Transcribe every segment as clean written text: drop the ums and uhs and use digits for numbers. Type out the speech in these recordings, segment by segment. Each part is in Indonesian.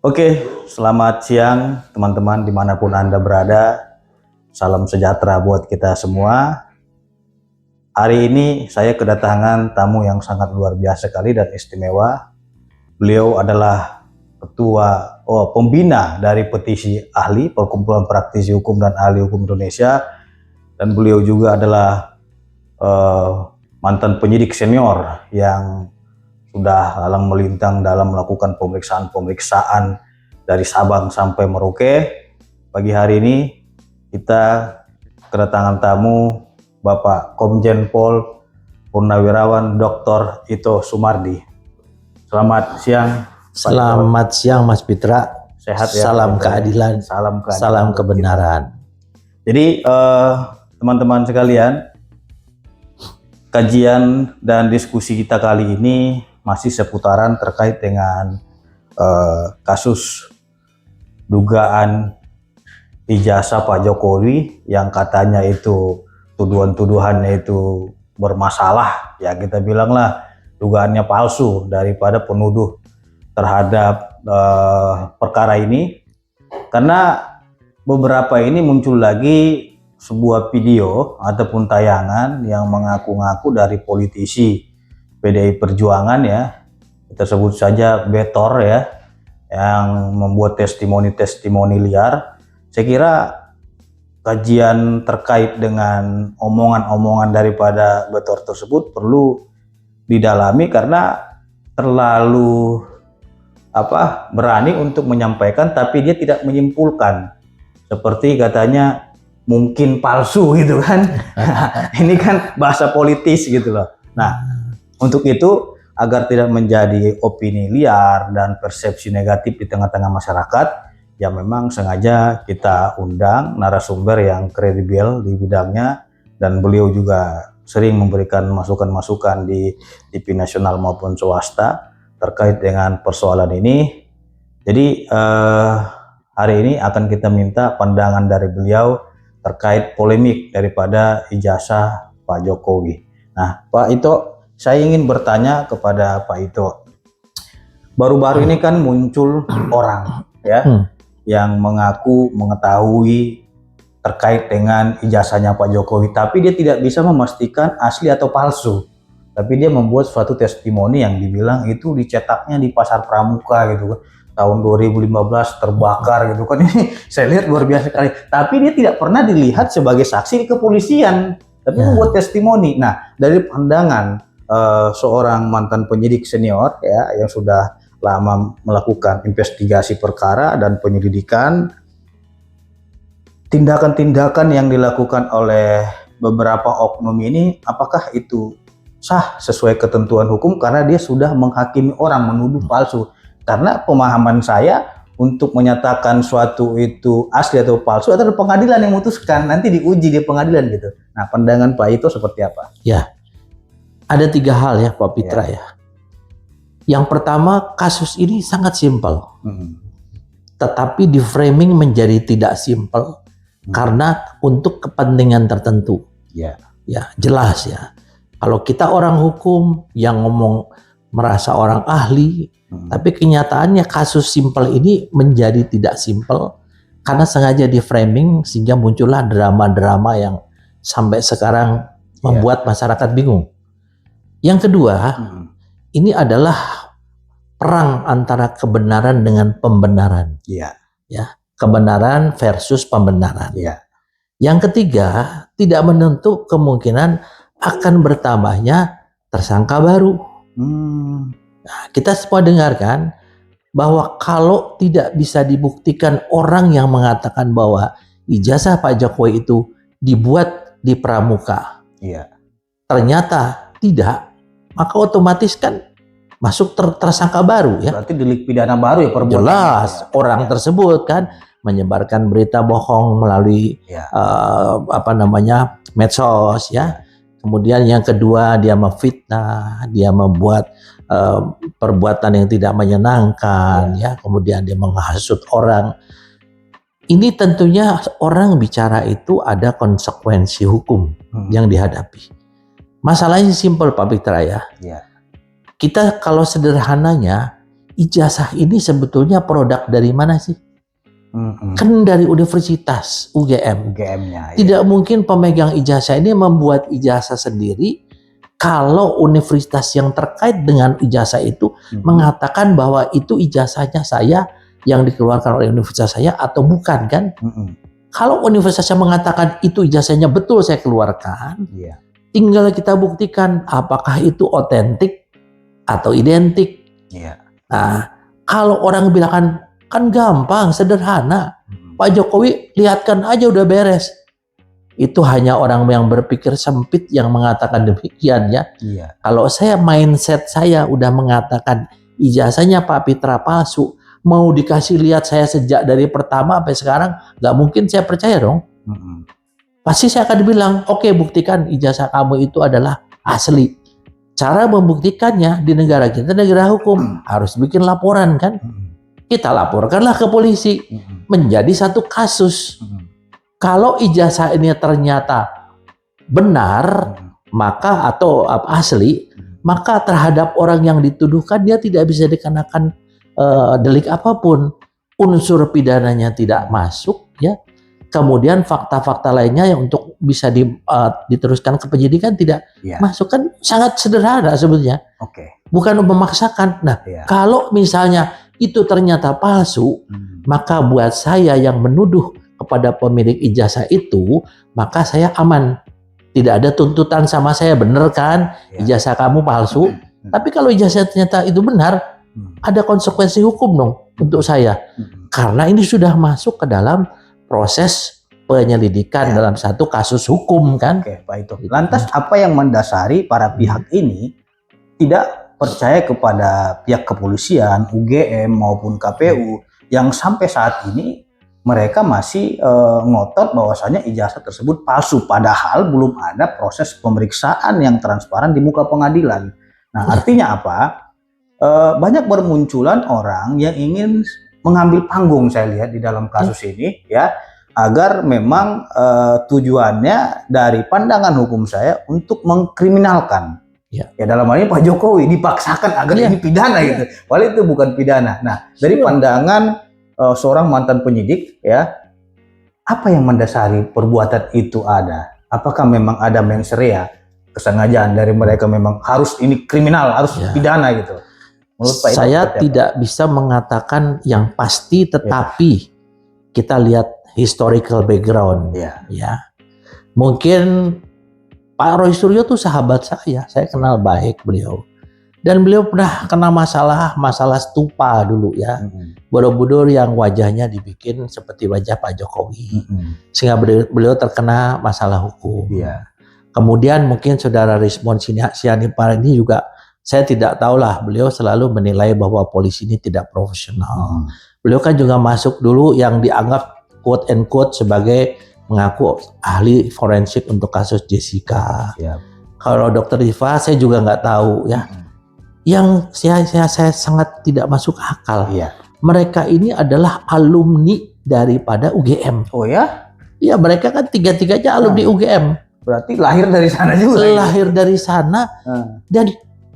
Oke, selamat siang teman-teman dimanapun Anda berada. Salam sejahtera buat kita semua. Hari ini saya kedatangan tamu yang sangat luar biasa sekali dan istimewa. Beliau adalah pembina dari petisi ahli, Perkumpulan Praktisi Hukum dan Ahli Hukum Indonesia. Dan beliau juga adalah mantan penyidik senior yang sudah lalang melintang dalam melakukan pemeriksaan dari Sabang sampai Merauke. Pagi hari ini kita kedatangan tamu Bapak Komjen Pol Purnawirawan Dr. Ito Sumardi. Selamat siang. Selamat siang Mas Pitra. Sehat ya. Salam keadilan, salam kebenaran. Jadi teman-teman sekalian, kajian dan diskusi kita kali ini masih seputaran terkait dengan kasus dugaan ijazah Pak Jokowi yang katanya itu tuduhan-tuduhannya itu bermasalah, ya kita bilanglah dugaannya palsu daripada penuduh terhadap perkara ini. Karena beberapa ini muncul lagi sebuah video ataupun tayangan yang mengaku-ngaku dari politisi PDI Perjuangan, ya kita sebut saja Betor, ya, yang membuat testimoni-testimoni liar. Saya kira kajian terkait dengan omongan-omongan daripada Betor tersebut perlu didalami karena terlalu berani untuk menyampaikan tapi dia tidak menyimpulkan, seperti katanya mungkin palsu gitu kan. Ini kan bahasa politis gitu loh. Nah, untuk itu, agar tidak menjadi opini liar dan persepsi negatif di tengah-tengah masyarakat, ya memang sengaja kita undang narasumber yang kredibel di bidangnya, dan beliau juga sering memberikan masukan-masukan di TV nasional maupun swasta terkait dengan persoalan ini. Jadi hari ini akan kita minta pandangan dari beliau terkait polemik daripada ijazah Pak Jokowi. Nah, Pak Ito, saya ingin bertanya kepada Pak Ito. Baru-baru ini kan muncul orang, ya, yang mengaku mengetahui terkait dengan ijazahnya Pak Jokowi, tapi dia tidak bisa memastikan asli atau palsu. Tapi dia membuat suatu testimoni yang dibilang itu dicetaknya di Pasar Pramuka gitu kan, tahun 2015 terbakar gitu kan. Ini saya lihat luar biasa sekali. Tapi dia tidak pernah dilihat sebagai saksi di kepolisian, tapi membuat testimoni. Nah, dari pandangan seorang mantan penyidik senior, ya, yang sudah lama melakukan investigasi perkara dan penyelidikan, tindakan-tindakan yang dilakukan oleh beberapa oknum ini apakah itu sah sesuai ketentuan hukum, karena dia sudah menghakimi orang, menuduh palsu. Karena pemahaman saya, untuk menyatakan suatu itu asli atau palsu adalah pengadilan yang memutuskan, nanti diuji di pengadilan gitu. Nah, pandangan Pak itu seperti apa? Ya, ada 3 hal ya Pak Pitra, ya. Yang pertama, kasus ini sangat simpel, tetapi di framing menjadi tidak simpel karena untuk kepentingan tertentu. Ya, jelas ya. Kalau kita orang hukum yang ngomong merasa orang ahli, tapi kenyataannya kasus simpel ini menjadi tidak simpel karena sengaja di framing sehingga muncullah drama-drama yang sampai sekarang membuat masyarakat bingung. Yang kedua, ini adalah perang antara kebenaran dengan pembenaran. Ya, kebenaran versus pembenaran. Yang ketiga, tidak menutup kemungkinan akan bertambahnya tersangka baru. Nah, kita semua dengarkan bahwa kalau tidak bisa dibuktikan orang yang mengatakan bahwa ijazah Pak Jokowi itu dibuat di Pramuka, ternyata tidak, maka otomatis kan masuk tersangka baru, ya. Berarti delik pidana baru ya perbuatan. Jelas, orang tersebut kan menyebarkan berita bohong melalui medsos, ya. Kemudian yang kedua, dia memfitnah, dia membuat perbuatan yang tidak menyenangkan, ya. Kemudian dia menghasut orang. Ini tentunya orang bicara itu ada konsekuensi hukum yang dihadapi. Masalahnya simpel Pak Pitra, ya. Kita kalau sederhananya ijazah ini sebetulnya produk dari mana sih? Kan dari Universitas UGM. UGM-nya. Tidak mungkin pemegang ijazah ini membuat ijazah sendiri kalau universitas yang terkait dengan ijazah itu mengatakan bahwa itu ijazahnya saya yang dikeluarkan oleh universitas saya atau bukan kan? Kalau universitasnya mengatakan itu ijazahnya betul saya keluarkan, tinggal kita buktikan apakah itu otentik atau identik. Nah, kalau orang bilang kan gampang, sederhana. Pak Jokowi lihatkan aja udah beres. Itu hanya orang yang berpikir sempit yang mengatakan demikian ya. Kalau saya mindset saya udah mengatakan ijazahnya Pak Pitra palsu, mau dikasih lihat saya sejak dari pertama sampai sekarang, nggak mungkin saya percaya dong. Pasti saya akan bilang, oke, buktikan ijazah kamu itu adalah asli. Cara membuktikannya di negara kita, negara hukum, harus bikin laporan kan. Kita laporkanlah ke polisi, menjadi satu kasus. Kalau ijazah ini ternyata benar, maka atau asli, maka terhadap orang yang dituduhkan dia tidak bisa dikenakan delik apapun. Unsur pidananya tidak masuk, ya. Kemudian fakta-fakta lainnya yang untuk bisa diteruskan ke penyidikan tidak masuk, kan sangat sederhana sebetulnya. Bukan memaksakan. Nah, kalau misalnya itu ternyata palsu, maka buat saya yang menuduh kepada pemilik ijazah itu, maka saya aman. Tidak ada tuntutan sama saya, bener kan? Ijazah kamu palsu. Tapi kalau ijazah ternyata itu benar, ada konsekuensi hukum dong untuk saya. Karena ini sudah masuk ke dalam proses penyelidikan dalam satu kasus hukum kan. Pak Ito. Lantas apa yang mendasari para pihak ini tidak percaya kepada pihak kepolisian, UGM maupun KPU yang sampai saat ini mereka masih ngotot bahwasanya ijazah tersebut palsu, padahal belum ada proses pemeriksaan yang transparan di muka pengadilan. Nah, artinya apa? Banyak bermunculan orang yang ingin mengambil panggung, saya lihat di dalam kasus ini, ya, agar memang tujuannya dari pandangan hukum saya untuk mengkriminalkan. Ya, dalam hal ini Pak Jokowi dipaksakan agar ini pidana gitu. Padahal itu bukan pidana. Nah, dari pandangan seorang mantan penyidik, ya, apa yang mendasari perbuatan itu ada? Apakah memang ada mens rea, kesengajaan dari mereka memang harus ini kriminal, harus pidana gitu? Menurut Pak saya tidak bisa mengatakan yang pasti, tetapi kita lihat historical background. Ya, mungkin Pak Roy Suryo tuh sahabat saya kenal baik beliau. Dan beliau pernah kena masalah stupa dulu ya. Borobudur yang wajahnya dibikin seperti wajah Pak Jokowi. Sehingga beliau terkena masalah hukum. Kemudian mungkin saudara Rismon Sianipar ini juga, saya tidak tahulah, beliau selalu menilai bahwa polisi ini tidak profesional. Beliau kan juga masuk dulu yang dianggap quote and quote sebagai mengaku ahli forensik untuk kasus Jessica. Kalau Dokter Diva saya juga nggak tahu ya. Yang saya sangat tidak masuk akal. Mereka ini adalah alumni daripada UGM. Oh ya? Iya, mereka kan tiga-tiganya alumni UGM. Berarti lahir dari sana juga. Lahir dari sana. Dan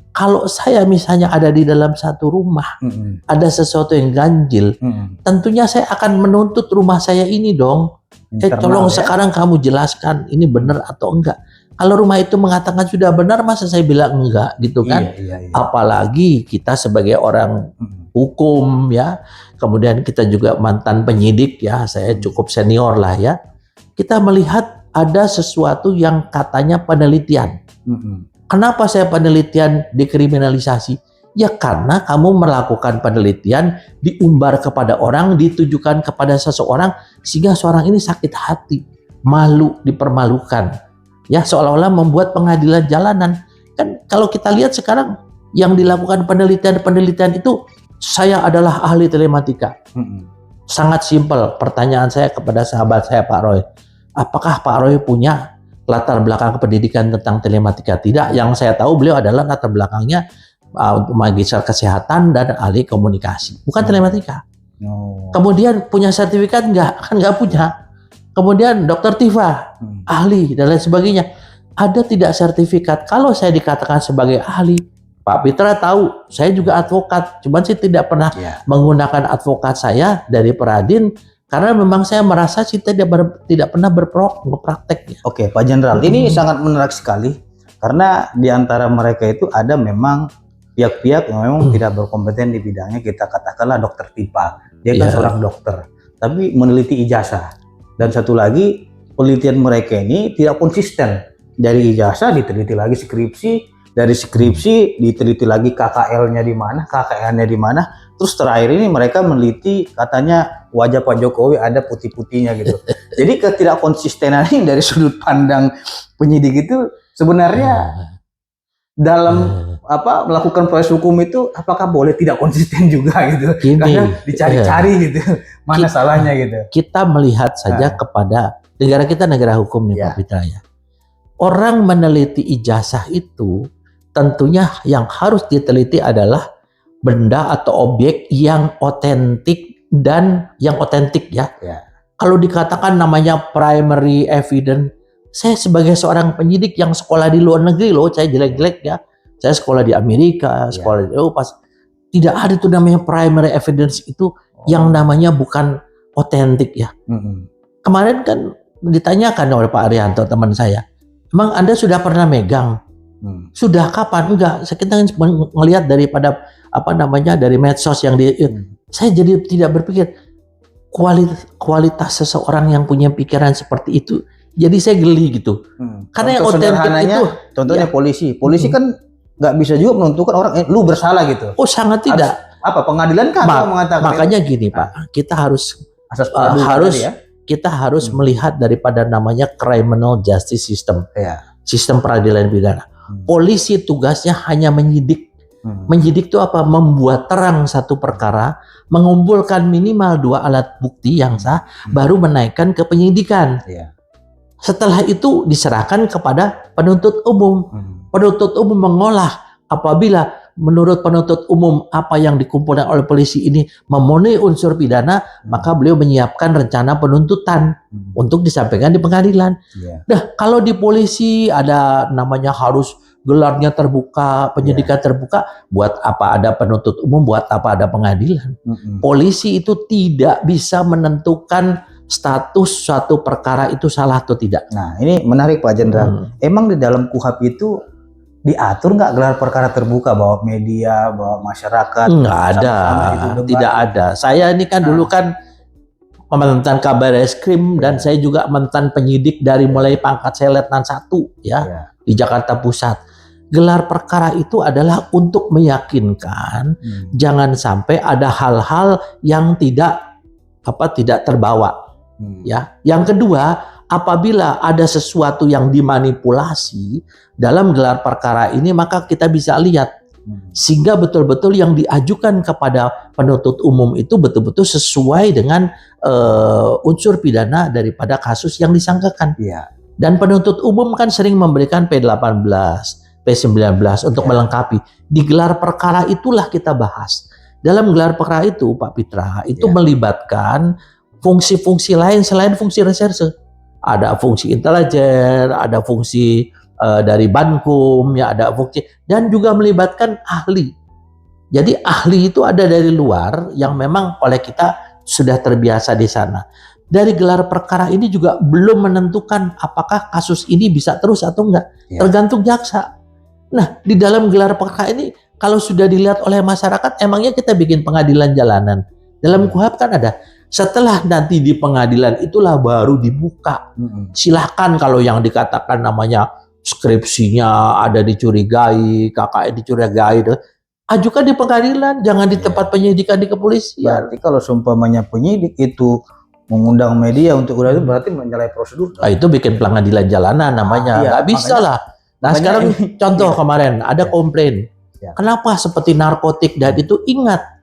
kalau saya misalnya ada di dalam satu rumah, ada sesuatu yang ganjil, tentunya saya akan menuntut rumah saya ini dong. Tolong sekarang kamu jelaskan ini benar atau enggak. Kalau rumah itu mengatakan sudah benar, masa saya bilang enggak gitu kan? Apalagi kita sebagai orang hukum ya, kemudian kita juga mantan penyidik ya, saya cukup senior lah ya. Kita melihat ada sesuatu yang katanya penelitian. Kenapa saya penelitian dikriminalisasi? Ya karena kamu melakukan penelitian, diumbar kepada orang, ditujukan kepada seseorang, sehingga seorang ini sakit hati, malu, dipermalukan. Ya, seolah-olah membuat pengadilan jalanan. Kan kalau kita lihat sekarang yang dilakukan penelitian itu, saya adalah ahli telematika. Sangat simpel pertanyaan saya kepada sahabat saya Pak Roy. Apakah Pak Roy punya latar belakang pendidikan tentang telematika? Tidak, yang saya tahu beliau adalah latar belakangnya magister kesehatan dan ahli komunikasi, bukan telematika. Kemudian punya sertifikat enggak? Kan enggak punya. Kemudian Dokter Tifa, ahli dan lain sebagainya. Ada tidak sertifikat? Kalau saya dikatakan sebagai ahli, Pak Pitra tahu, saya juga advokat, cuman saya tidak pernah Ya. menggunakan advokat saya dari Peradin karena memang saya merasa sih tidak pernah berpraktek. Oke, Pak Jenderal, ini sangat menarik sekali karena di antara mereka itu ada memang pihak-pihak yang memang tidak berkompeten di bidangnya, kita katakanlah dokter Tipa. Dia kan Iya. seorang dokter, tapi meneliti ijazah. Dan satu lagi, penelitian mereka ini tidak konsisten. Dari ijazah diteliti lagi skripsi, dari skripsi diteliti lagi KKL-nya di mana, KKN-nya di mana. Terus terakhir ini mereka meneliti katanya wajah Pak Jokowi ada putih-putihnya gitu. Jadi ketidakkonsistenan ini dari sudut pandang penyidik itu sebenarnya dalam melakukan proses hukum itu apakah boleh tidak konsisten juga gitu. Gini, Karena dicari-cari gitu. Mana salahnya gitu. Kita melihat saja kepada negara kita negara hukum nih Ya. Pak Pitra ya. Orang meneliti ijazah itu tentunya yang harus diteliti adalah benda atau objek yang otentik dan yang otentik ya. Ya. Kalau dikatakan namanya primary evidence, saya sebagai seorang penyidik yang sekolah di luar negeri loh, saya jelek-jelek ya. Saya sekolah di Amerika, sekolah di Eropa. Tidak ada itu namanya primary evidence itu yang namanya bukan otentik ya. Kemarin kan ditanyakan oleh Pak Arianto teman saya, emang Anda sudah pernah megang? Sudah kapan? Enggak. Kita melihat daripada dari medsos yang saya jadi tidak berpikir kualitas seseorang yang punya pikiran seperti itu. Jadi saya geli gitu. Karena yang otentik itu, contohnya polisi kan nggak bisa juga menentukan orang lu bersalah gitu. oh sangat tidak. Pengadilan kan mengatakan makanya gini Pak, kita harus asas kita harus melihat daripada namanya criminal justice system, sistem peradilan pidana. Polisi tugasnya hanya menyidik. Menyidik itu apa? Membuat terang satu perkara, mengumpulkan minimal 2 alat bukti yang sah, baru menaikkan ke penyidikan. Setelah itu diserahkan kepada penuntut umum. Penuntut umum mengolah. Apabila menurut penuntut umum apa yang dikumpulkan oleh polisi ini memenuhi unsur pidana, maka beliau menyiapkan rencana penuntutan untuk disampaikan di pengadilan. Nah, kalau di polisi ada namanya harus gelarnya terbuka, penyidikan terbuka, buat apa ada penuntut umum, buat apa ada pengadilan. Polisi itu tidak bisa menentukan status suatu perkara itu salah atau tidak. Nah, ini menarik Pak Jenderal. Emang di dalam KUHP itu diatur nggak gelar perkara terbuka bahwa media, bahwa masyarakat? Nggak ada, tidak ada. Saya ini kan dulu kan mantan kabar eskrim dan saya juga mantan penyidik dari mulai pangkat saya letnan 1 ya di Jakarta Pusat. Gelar perkara itu adalah untuk meyakinkan jangan sampai ada hal-hal yang tidak terbawa. Ya. Yang kedua, apabila ada sesuatu yang dimanipulasi dalam gelar perkara ini, maka kita bisa lihat sehingga betul-betul yang diajukan kepada penuntut umum itu betul-betul sesuai dengan unsur pidana daripada kasus yang disangkakan. Dan penuntut umum kan sering memberikan P18, P19 untuk melengkapi. Di gelar perkara itulah kita bahas. Dalam gelar perkara itu, Pak Pitra, itu melibatkan fungsi-fungsi lain selain fungsi reserse. Ada fungsi intelijen, ada fungsi dari Bankum, ya ada fungsi, dan juga melibatkan ahli. Jadi ahli itu ada dari luar yang memang oleh kita sudah terbiasa di sana. Dari gelar perkara ini juga belum menentukan apakah kasus ini bisa terus atau enggak. Tergantung jaksa. Nah, di dalam gelar perkara ini kalau sudah dilihat oleh masyarakat, emangnya kita bikin pengadilan jalanan. Dalam KUHP kan ada. Setelah nanti di pengadilan itulah baru dibuka. Silahkan kalau yang dikatakan namanya skripsinya ada dicurigai, KKN dicurigai, ajukan di pengadilan, jangan di tempat penyidikan di kepolisian. Berarti kalau seumpamanya penyidik itu mengundang media untuk itu berarti menyalahi prosedur. Nah, itu bikin pengadilan jalanan namanya. Nggak bisa lah. Nah sekarang contoh kemarin ada komplain. Kenapa seperti narkotik dan itu ingat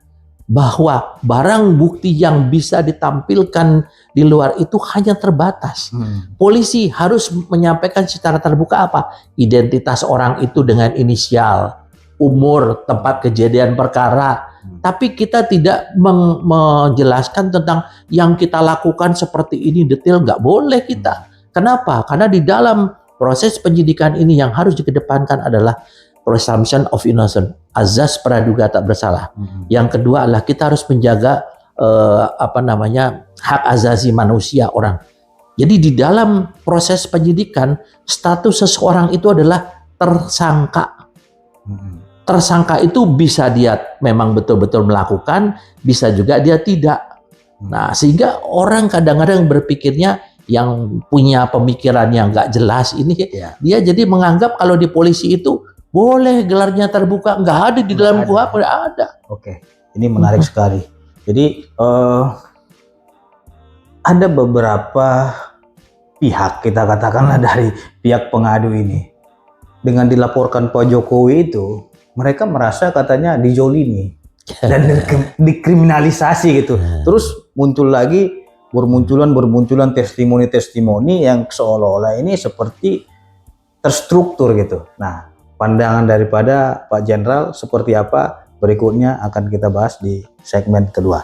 bahwa barang bukti yang bisa ditampilkan di luar itu hanya terbatas. Polisi harus menyampaikan secara terbuka apa? Identitas orang itu dengan inisial, umur, tempat kejadian perkara. Tapi kita tidak menjelaskan tentang yang kita lakukan seperti ini detail, nggak boleh kita. Kenapa? Karena di dalam proses penyidikan ini yang harus dikedepankan adalah presumption of innocence, azas praduga tak bersalah. Yang kedua adalah kita harus menjaga hak asasi manusia orang. Jadi di dalam proses penyidikan, status seseorang itu adalah tersangka. Tersangka itu bisa dia memang betul-betul melakukan, bisa juga dia tidak. Nah, sehingga orang kadang-kadang berpikirnya yang punya pemikiran yang nggak jelas ini, dia jadi menganggap kalau di polisi itu boleh gelarnya terbuka, nggak ada di dalam KUHP, nggak ada. Oke, ini menarik sekali. Jadi ada beberapa pihak, kita katakanlah dari pihak pengadu ini, dengan dilaporkan Pak Jokowi itu, mereka merasa katanya dijolimi dan dikriminalisasi gitu. Terus bermunculan testimoni-testimoni yang seolah-olah ini seperti terstruktur gitu. Nah, pandangan daripada Pak Jenderal seperti apa? Berikutnya akan kita bahas di segmen kedua.